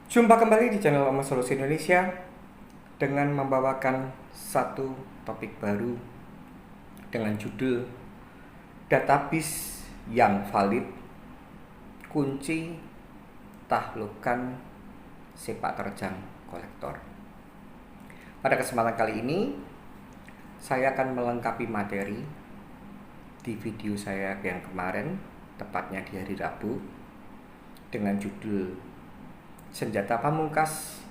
Jumpa kembali di channel Oma Solusi Indonesia dengan membawakan satu topik baru dengan judul Database yang valid, kunci tahlukan sepak terjang kolektor. Pada kesempatan kali ini saya akan melengkapi materi di video saya yang kemarin, tepatnya di hari Rabu, dengan judul Senjata Pamungkas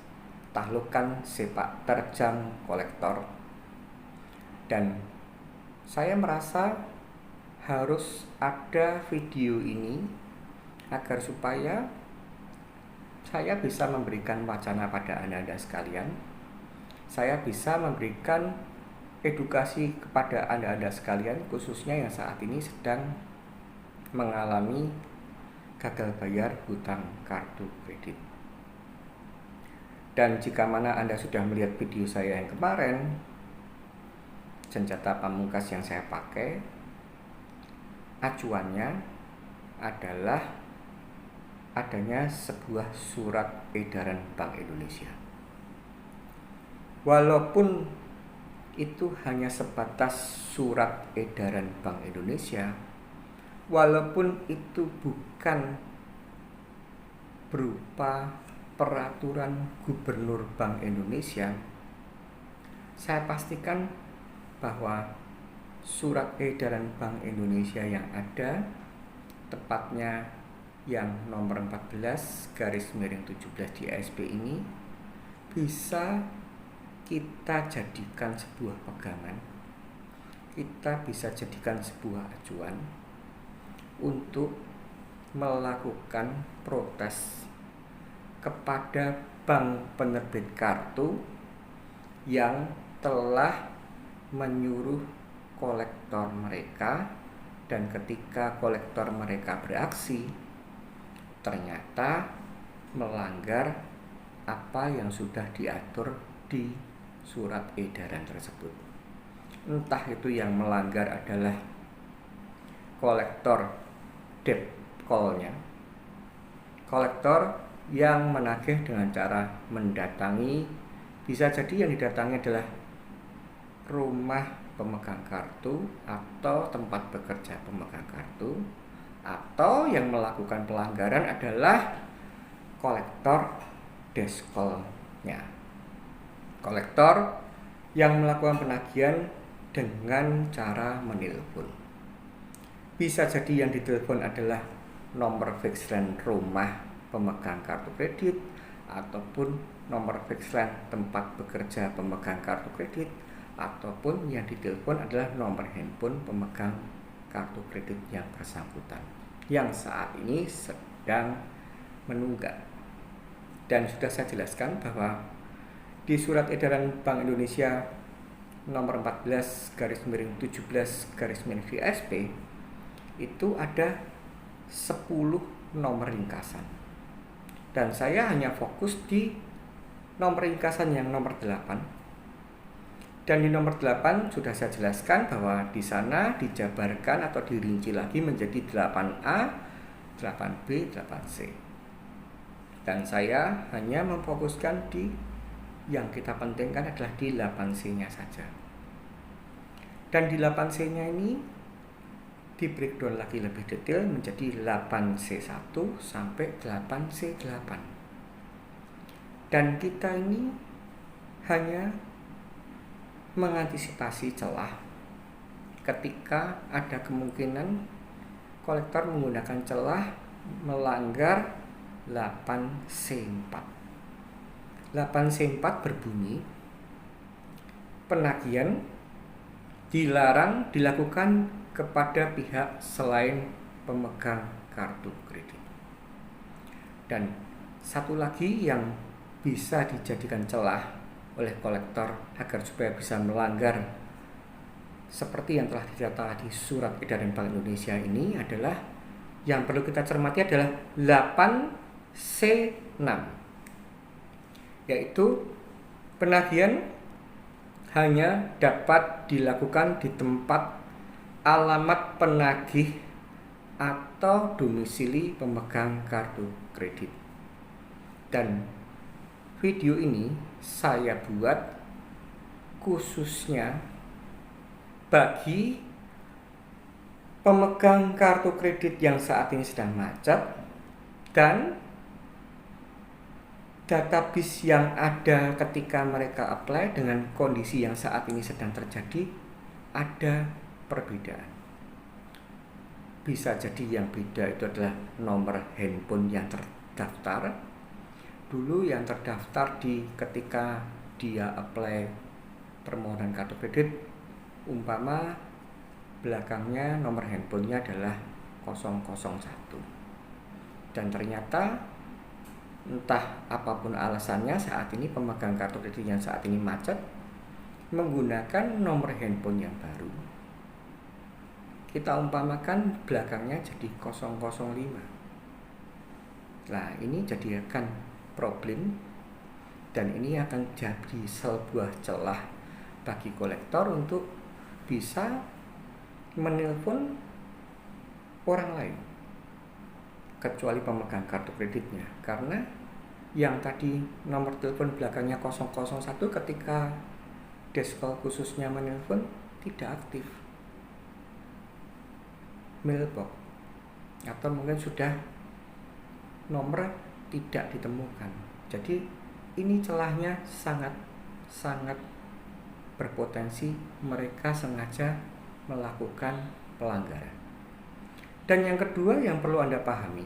Tahlukan Sepak Terjang Kolektor. Dan saya merasa harus ada video ini agar supaya saya bisa memberikan wacana pada Anda sekalian. Saya bisa memberikan edukasi kepada Anda sekalian, khususnya yang saat ini sedang mengalami gagal bayar hutang kartu kredit. Dan jika mana Anda sudah melihat video saya yang kemarin, senjata pamungkas yang saya pakai, acuannya adalah adanya sebuah surat edaran Bank Indonesia. Walaupun itu hanya sebatas surat edaran Bank Indonesia, walaupun itu bukan berupa peraturan Gubernur Bank Indonesia, saya pastikan bahwa surat edaran Bank Indonesia yang ada, tepatnya yang nomor 14/17 di ASB ini, bisa kita jadikan sebuah pegangan, kita bisa jadikan sebuah acuan untuk melakukan protes kepada bank penerbit kartu yang telah menyuruh kolektor mereka, dan ketika kolektor mereka beraksi ternyata melanggar apa yang sudah diatur di surat edaran tersebut. Entah itu yang melanggar adalah kolektor debt call-nya, kolektor yang menagih dengan cara mendatangi, bisa jadi yang didatangi adalah rumah pemegang kartu atau tempat bekerja pemegang kartu, atau yang melakukan pelanggaran adalah kolektor desk call-nya, kolektor yang melakukan penagihan dengan cara menelpon. Bisa jadi yang ditelepon adalah nomor fixline rumah pemegang kartu kredit, ataupun nomor fixline tempat bekerja pemegang kartu kredit, ataupun yang ditelepon adalah nomor handphone pemegang kartu kredit yang bersangkutan, yang saat ini sedang menunggak. Dan sudah saya jelaskan bahwa di surat edaran Bank Indonesia nomor 14/17/VSP itu ada 10 nomor ringkasan. Dan saya hanya fokus di nomor ringkasan yang nomor 8. Dan di nomor 8 sudah saya jelaskan bahwa di sana dijabarkan atau dirinci lagi menjadi 8A, 8B, 8C. Dan saya hanya memfokuskan di yang kita pentingkan adalah di 8C-nya saja. Dan di 8C-nya ini di breakdown lagi lebih detail menjadi 8C1 sampai 8C8. Dan kita ini hanya mengantisipasi celah ketika ada kemungkinan kolektor menggunakan celah melanggar 8C4. 8C4 berbunyi, penagihan dilarang dilakukan kepada pihak selain pemegang kartu kredit. Dan satu lagi yang bisa dijadikan celah oleh kolektor agar supaya bisa melanggar seperti yang telah didata di surat edaran Bank Indonesia ini adalah, yang perlu kita cermati adalah 8C6, yaitu penagihan hanya dapat dilakukan di tempat alamat penagih atau domisili pemegang kartu kredit. Dan Video ini saya buat khususnya bagi pemegang kartu kredit yang saat ini sedang macet dan database yang ada ketika mereka apply dengan kondisi yang saat ini sedang terjadi ada perbedaan. Bisa jadi yang beda itu adalah nomor handphone yang terdaftar. Dulu yang terdaftar ketika dia apply permohonan kartu kredit, umpama belakangnya nomor handphonenya adalah 001. Dan ternyata entah apapun alasannya saat ini pemegang kartu kredit yang saat ini macet menggunakan nomor handphone yang baru. Kita umpamakan belakangnya jadi 005. Nah, ini jadi akan problem dan ini akan jadi sebuah celah bagi kolektor untuk bisa menelpon orang lain kecuali pemegang kartu kreditnya, karena yang tadi nomor telepon belakangnya 001 ketika desk call khususnya menelpon tidak aktif mailbox atau mungkin sudah nomor tidak ditemukan. Jadi ini celahnya sangat berpotensi mereka sengaja melakukan pelanggaran. Dan yang kedua yang perlu Anda pahami,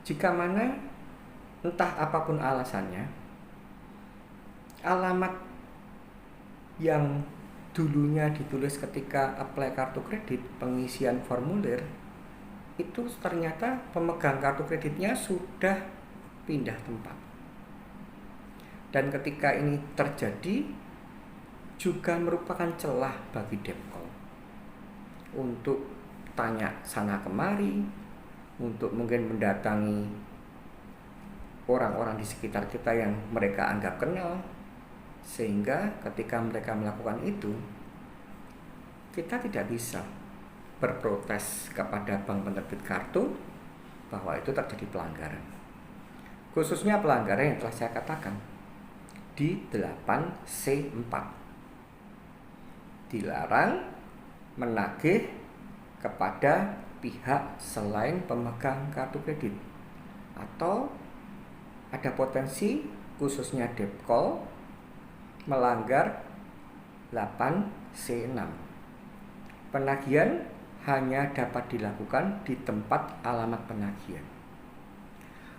jika mana entah apapun alasannya, alamat yang dulunya ditulis ketika apply kartu kredit, pengisian formulir, itu ternyata pemegang kartu kreditnya sudah pindah tempat. Dan ketika ini terjadi, juga merupakan celah bagi debt call untuk tanya sana kemari, untuk mungkin mendatangi orang-orang di sekitar kita yang mereka anggap kenal, sehingga ketika mereka melakukan itu, kita tidak bisa berprotes kepada bank penerbit kartu bahwa itu terjadi pelanggaran. Khususnya pelanggaran yang telah saya katakan di 8C4. Dilarang menagih kepada pihak selain pemegang kartu kredit, atau ada potensi khususnya debt call melanggar 8C6. Penagihan hanya dapat dilakukan di tempat alamat penagihan.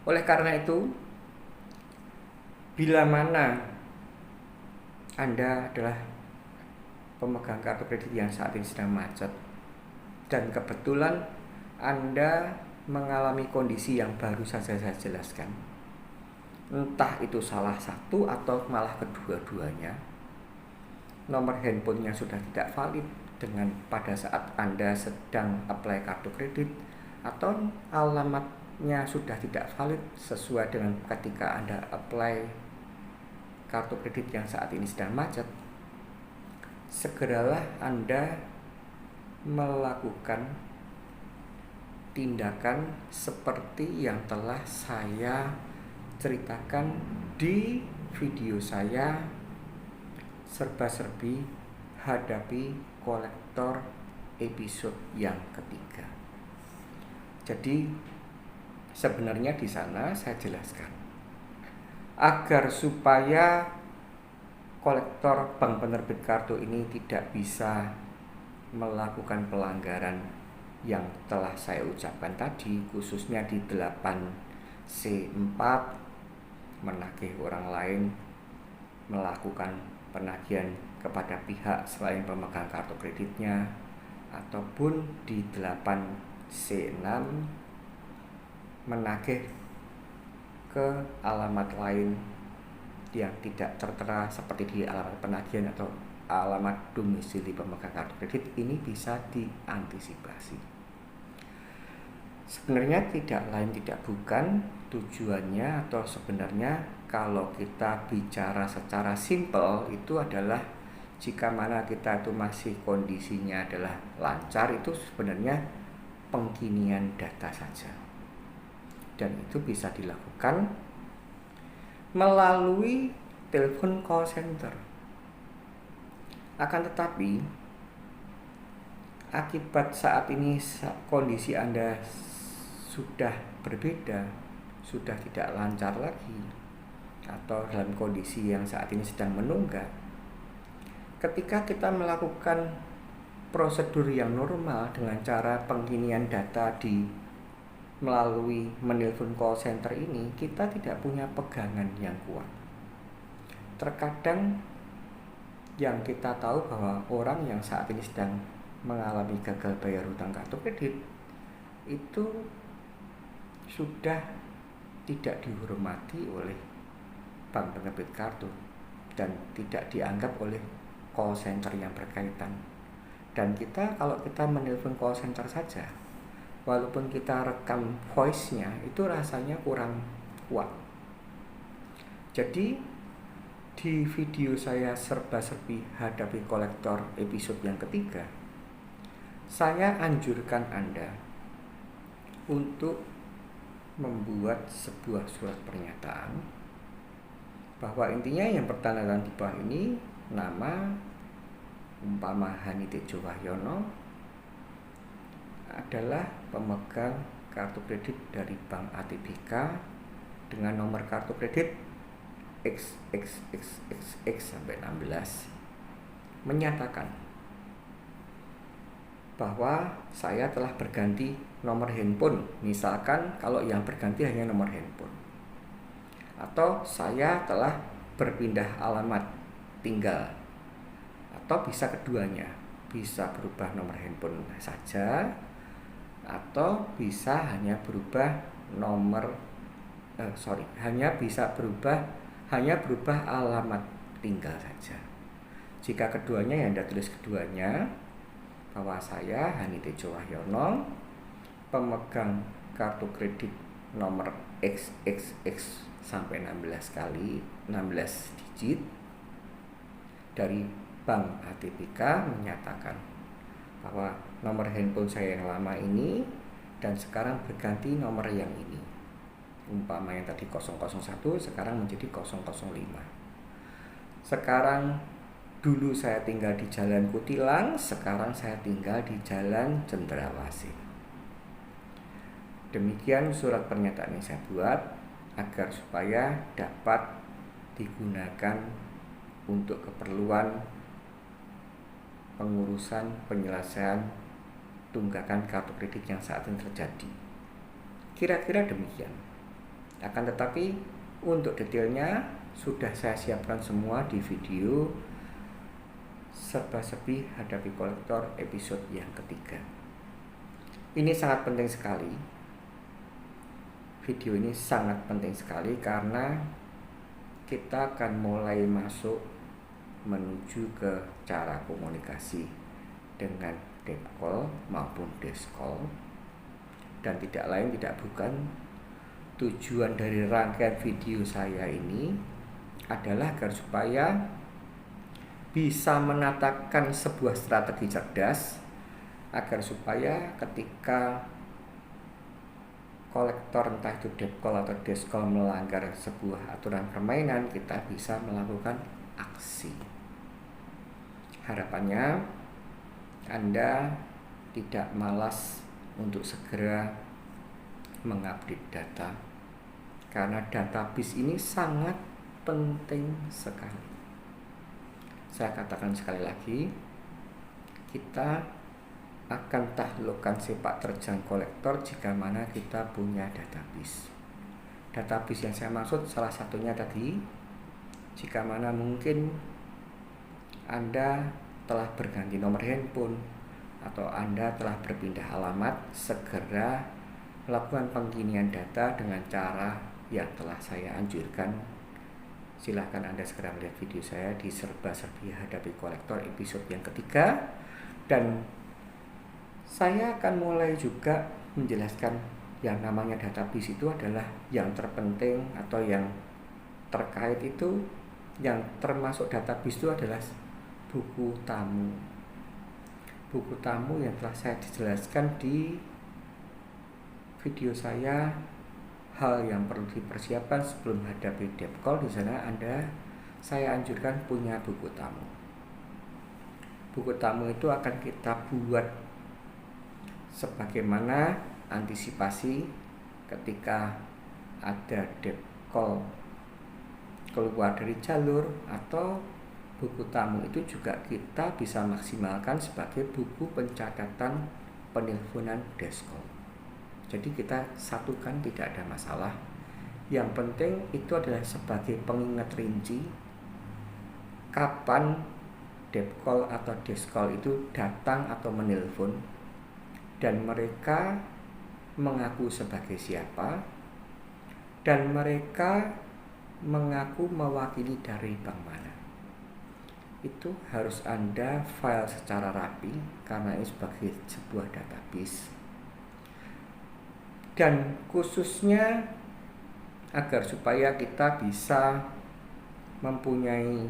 Oleh karena itu, bila mana Anda adalah pemegang kartu kredit yang saat ini sedang macet dan kebetulan Anda mengalami kondisi yang baru saja saya jelaskan, entah itu salah satu atau malah kedua-duanya, nomor handphonenya sudah tidak valid dengan pada saat Anda sedang apply kartu kredit, atau alamatnya sudah tidak valid sesuai dengan ketika Anda apply kartu kredit yang saat ini sedang macet, segeralah Anda melakukan tindakan seperti yang telah saya ceritakan di video saya serba-serbi hadapi kolektor episode yang ketiga. Jadi sebenarnya di sana saya jelaskan agar supaya kolektor bank penerbit kartu ini tidak bisa melakukan pelanggaran yang telah saya ucapkan tadi, khususnya di 8C4, menagih orang lain, melakukan penagihan kepada pihak selain pemegang kartu kreditnya, ataupun di 8C6 menagih ke alamat lain yang tidak tertera seperti di alamat penagihan atau alamat domisili pemegang kartu kredit, ini bisa diantisipasi. Sebenarnya tidak lain tidak bukan tujuannya, atau sebenarnya kalau kita bicara secara simpel itu adalah jika mana kita itu masih kondisinya adalah lancar, itu sebenarnya pengkinian data saja, dan itu bisa dilakukan melalui telepon call center. Akan tetapi akibat saat ini kondisi Anda sudah berbeda, sudah tidak lancar lagi, atau dalam kondisi yang saat ini sedang menunggak. Ketika kita melakukan prosedur yang normal dengan cara penginian data melalui menelpon call center ini, kita tidak punya pegangan yang kuat. Terkadang yang kita tahu bahwa orang yang saat ini sedang mengalami gagal bayar hutang kartu kredit itu sudah tidak dihormati oleh bank penerbit kartu dan tidak dianggap oleh call center yang berkaitan. Dan kalau kita menelpon call center saja, walaupun kita rekam voice-nya, itu rasanya kurang kuat. Jadi di video saya serba-serbi hadapi kolektor episode yang ketiga, saya anjurkan Anda untuk membuat sebuah surat pernyataan bahwa intinya yang bertanda di bawah ini nama umpama Hani Tejo Wahyono adalah pemegang kartu kredit dari Bank ATBK dengan nomor kartu kredit XXXXX sampai 16, menyatakan bahwa saya telah berganti nomor handphone. Misalkan kalau yang berganti hanya nomor handphone, atau saya telah berpindah alamat tinggal, atau bisa keduanya, bisa berubah nomor handphone saja, atau bisa hanya berubah hanya berubah alamat tinggal saja. Jika keduanya, ya Anda tulis keduanya, bahwa saya Hani Tejo Wahyono, pemegang kartu kredit nomor XXX sampai 16 digit dari Bank ATBK, menyatakan bahwa nomor handphone saya yang lama ini dan sekarang berganti nomor yang ini. Umpama yang tadi 001 sekarang menjadi 005. Sekarang dulu saya tinggal di Jalan Kutilang, sekarang saya tinggal di Jalan Cendrawasih. Demikian surat pernyataan yang saya buat agar supaya dapat digunakan untuk keperluan pengurusan penyelesaian tunggakan kartu kredit yang saat ini terjadi. Kira-kira demikian. Akan tetapi untuk detailnya sudah saya siapkan semua di video serba-serbi hadapi kolektor episode yang ketiga. Ini sangat penting sekali. Video ini sangat penting sekali karena kita akan mulai masuk menuju ke cara komunikasi dengan debt call maupun desk call. Dan tidak lain tidak bukan, tujuan dari rangkaian video saya ini adalah agar supaya bisa menatakan sebuah strategi cerdas, agar supaya ketika kolektor entah itu debt call atau desk call melanggar sebuah aturan permainan, kita bisa melakukan aksi. Harapannya Anda tidak malas untuk segera mengupdate data, karena database ini sangat penting sekali. Saya katakan sekali lagi, kita akan taklukkan sepak terjang kolektor jika mana kita punya database. Database yang saya maksud salah satunya tadi, jika mana mungkin Anda telah berganti nomor handphone atau Anda telah berpindah alamat, segera melakukan penginian data dengan cara yang telah saya anjurkan. Silahkan Anda segera melihat video saya di serba-serbi hadapi kolektor episode yang ketiga, dan saya akan mulai juga menjelaskan yang namanya database itu adalah yang terpenting atau yang terkait itu, yang termasuk database itu adalah buku tamu. Buku tamu yang telah saya dijelaskan di video saya hal yang perlu dipersiapkan sebelum hadapi debt call, di sana saya anjurkan punya buku tamu. Buku tamu itu akan kita buat sebagaimana antisipasi ketika ada debt call keluar dari jalur, atau buku tamu itu juga kita bisa maksimalkan sebagai buku pencatatan penelponan desk call. Jadi kita satukan, tidak ada masalah. Yang penting itu adalah sebagai pengingat rinci kapan debt call atau desk call itu datang atau menelpon, dan mereka mengaku sebagai siapa, dan mereka mengaku mewakili dari bank mana. Itu harus Anda file secara rapi karena ini sebagai sebuah database. Dan khususnya agar supaya kita bisa mempunyai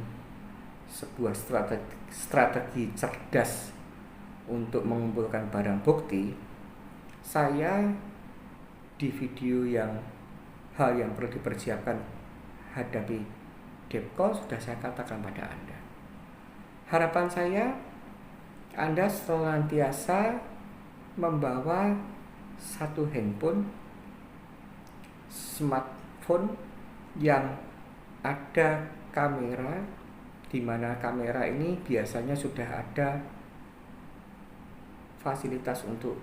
sebuah strategi cerdas untuk mengumpulkan barang bukti, saya di video yang hal yang perlu dipersiapkan hadapi debt call sudah saya katakan pada Anda. Harapan saya Anda senantiasa membawa satu handphone, smartphone yang ada kamera, di mana kamera ini biasanya sudah ada fasilitas untuk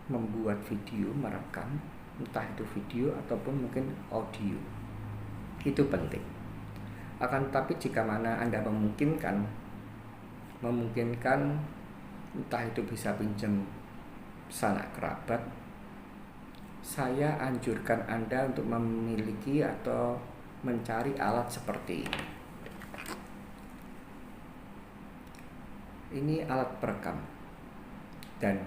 membuat video, merekam, entah itu video ataupun mungkin audio. Itu penting. Akan tetapi jika mana Anda memungkinkan entah itu bisa pinjam sanak kerabat, saya anjurkan Anda untuk memiliki atau mencari alat seperti ini. Ini alat perekam dan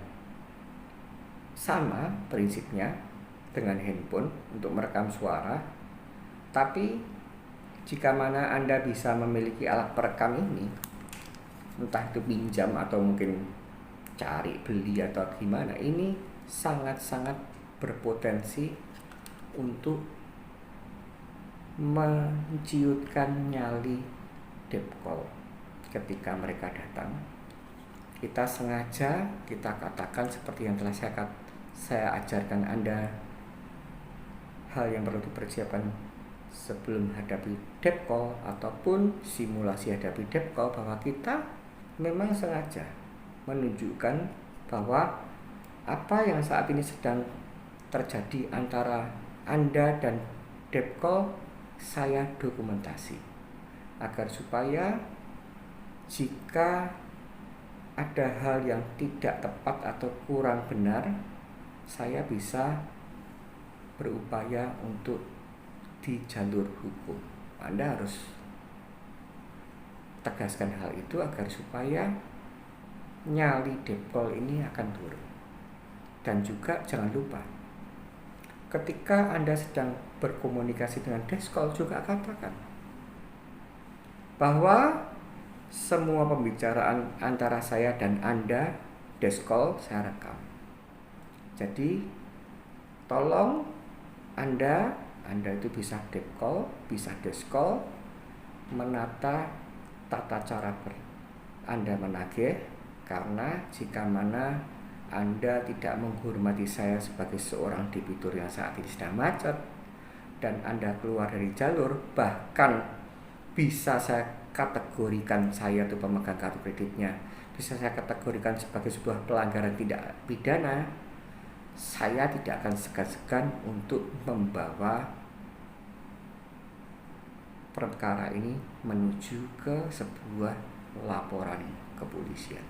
sama prinsipnya dengan handphone untuk merekam suara. Tapi jika mana Anda bisa memiliki alat perekam ini, entah itu pinjam atau mungkin cari beli atau gimana, ini sangat-sangat berpotensi untuk menciutkan nyali debt call ketika mereka datang. Kita sengaja kita katakan seperti yang telah saya ajarkan Anda, hal yang perlu dipersiapkan sebelum hadapi debt call ataupun simulasi hadapi debt call, bahwa kita memang sengaja menunjukkan bahwa apa yang saat ini sedang terjadi antara Anda dan debt call saya dokumentasi, agar supaya jika ada hal yang tidak tepat atau kurang benar, saya bisa berupaya untuk di jalur hukum. Anda harus tegaskan hal itu agar supaya nyali debt call ini akan turun. Dan juga jangan lupa, ketika Anda sedang berkomunikasi dengan desk call juga katakan bahwa semua pembicaraan antara saya dan Anda desk call saya rekam. Jadi tolong Anda itu bisa debt call, bisa desk call, menata tata cara Anda menagih, karena jika mana Anda tidak menghormati saya sebagai seorang debitur yang saat ini sedang macet, dan Anda keluar dari jalur, bahkan bisa saya kategorikan saya itu pemegang kartu kreditnya, bisa saya kategorikan sebagai sebuah pelanggaran tidak pidana, saya tidak akan segan-segan untuk membawa perkara ini menuju ke sebuah laporan kepolisian.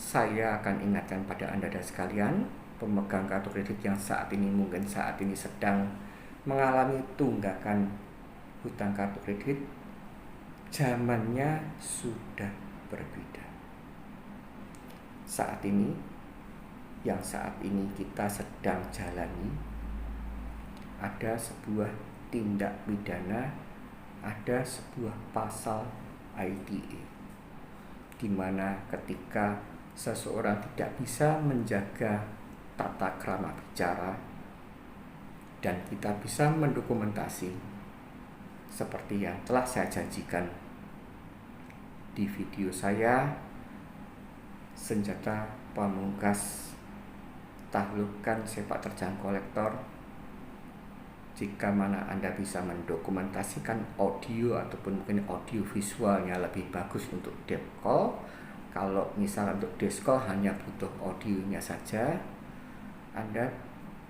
Saya akan ingatkan pada Anda dan sekalian, pemegang kartu kredit yang saat ini sedang mengalami tunggakan hutang kartu kredit, zamannya sudah berbeda. Saat ini kita sedang jalani, ada sebuah tindak pidana, ada sebuah pasal ITE, di mana ketika seseorang tidak bisa menjaga tata krama bicara, dan kita bisa mendokumentasi seperti yang telah saya janjikan di video saya Senjata Pamungkas Taklukkan Sepak Terjang Kolektor. Jika mana Anda bisa mendokumentasikan audio ataupun mungkin audio visualnya lebih bagus untuk deep call. Kalau misalnya untuk desk call hanya butuh audionya saja,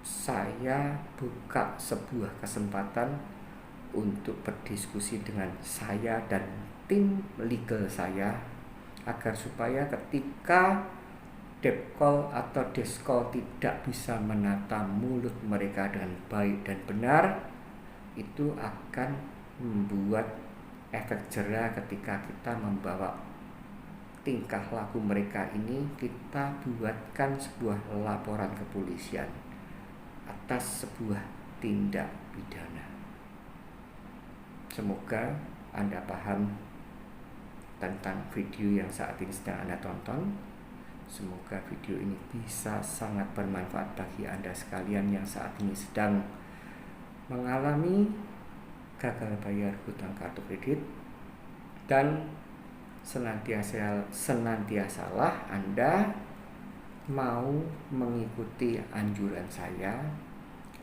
saya buka sebuah kesempatan untuk berdiskusi dengan saya dan tim legal saya agar supaya ketika deep call atau desk call tidak bisa menata mulut mereka dengan baik dan benar, itu akan membuat efek jera ketika kita membawa tingkah laku mereka ini, kita buatkan sebuah laporan kepolisian atas sebuah tindak pidana. Semoga Anda paham tentang video yang saat ini sedang Anda tonton. Semoga video ini bisa sangat bermanfaat bagi Anda sekalian yang saat ini sedang mengalami gagal bayar hutang kartu kredit, dan senantiasalah Anda mau mengikuti anjuran saya,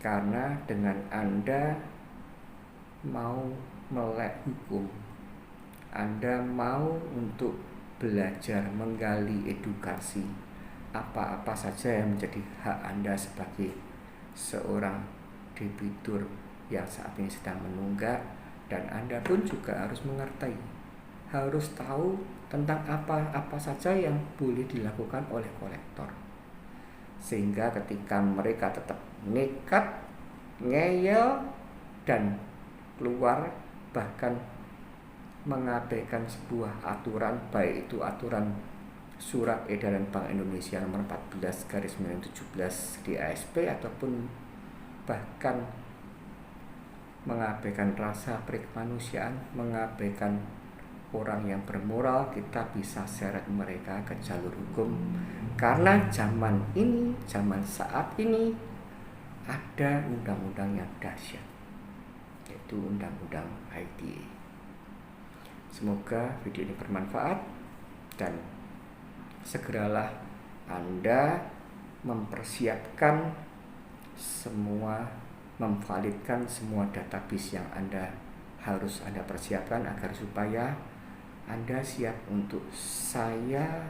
karena dengan Anda mau melek hukum, Anda mau untuk belajar menggali edukasi apa-apa saja yang menjadi hak Anda sebagai seorang debitur yang saat ini sedang menunggak, dan Anda pun juga harus mengerti, harus tahu tentang apa-apa saja yang boleh dilakukan oleh kolektor, sehingga ketika mereka tetap nekat, ngeyel, dan keluar bahkan mengabaikan sebuah aturan, baik itu aturan Surat Edaran Bank Indonesia nomor 14/2017 di ASP, ataupun bahkan mengabaikan rasa perikemanusiaan, mengabaikan orang yang bermoral, kita bisa seret mereka ke jalur hukum. Karena zaman saat ini ada undang-undang yang dahsyat, yaitu Undang-Undang ITE. Semoga video ini bermanfaat, dan segeralah Anda mempersiapkan memvalidkan semua database yang harus Anda persiapkan agar supaya Anda siap untuk saya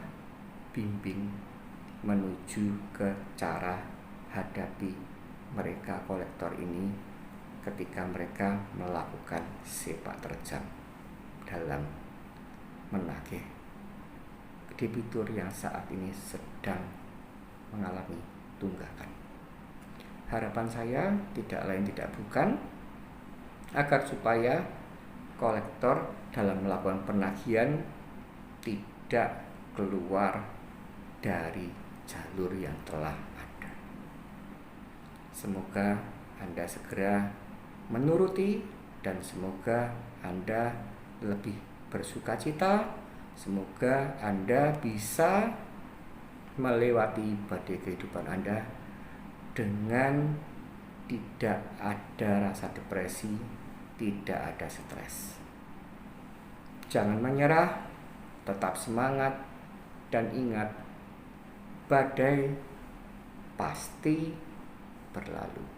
bimbing menuju ke cara hadapi mereka kolektor ini ketika mereka melakukan sepak terjang dalam menagih debitur yang saat ini sedang mengalami tunggakan. Harapan saya tidak lain tidak bukan agar supaya kolektor dalam melakukan penagihan tidak keluar dari jalur yang telah ada. Semoga Anda segera menuruti, dan semoga Anda lebih bersukacita. Semoga Anda bisa melewati badai kehidupan Anda dengan tidak ada rasa depresi, tidak ada stres. Jangan menyerah, tetap semangat, dan ingat, badai pasti berlalu.